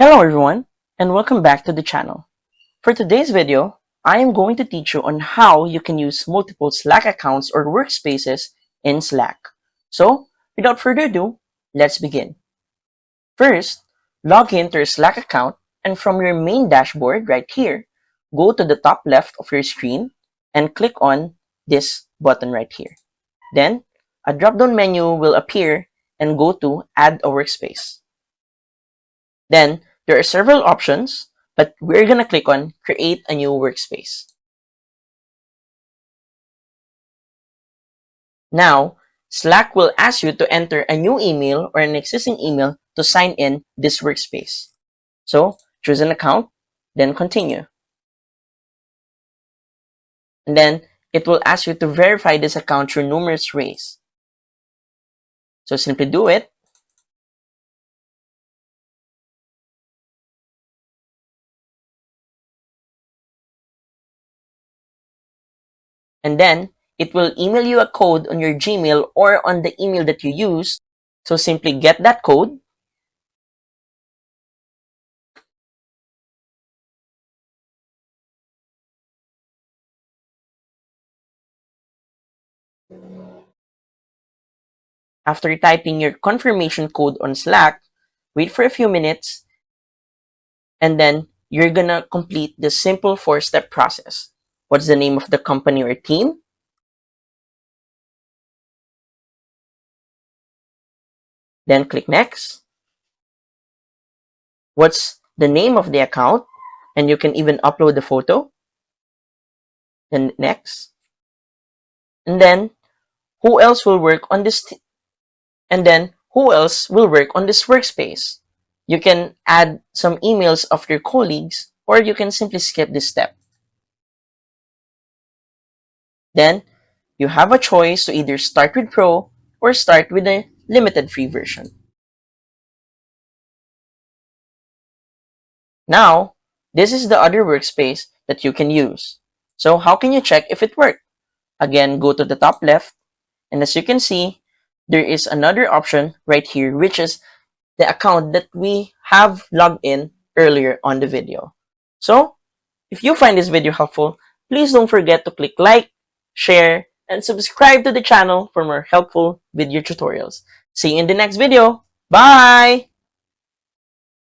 Hello everyone, and welcome back to the channel. For today's video, I am going to teach you on how you can use multiple Slack accounts or workspaces in Slack. So, without further ado, let's begin. First, log into your Slack account, and from your main dashboard right here, go to the top left of your screen and click on this button right here. Then, a drop-down menu will appear and go to Add a Workspace. Then, there are several options, but we're going to click on Create a New Workspace. Now, Slack will ask you to enter a new email or an existing email to sign in this workspace. So, choose an account, then continue. And then, it will ask you to verify this account through numerous ways. So, simply do it. And then, it will email you a code on your Gmail or on the email that you use. So, simply get that code. After typing your confirmation code on Slack, wait for a few minutes, and then you're gonna complete this simple 4-step process. What's the name of the company or team? Then click Next. What's the name of the account? And you can even upload the photo. Then Next. And then who else will work on this? Who else will work on this workspace? You can add some emails of your colleagues, or you can simply skip this step. Then you have a choice to either start with Pro or start with a limited free version. Now, this is the other workspace that you can use. So how can you check if it worked? Again, go to the top left, and as you can see, there is another option right here, which is the account that we have logged in earlier on the video. So, if you find this video helpful, please don't forget to click like, share, and subscribe to the channel for more helpful video tutorials. See you in the next video. Bye!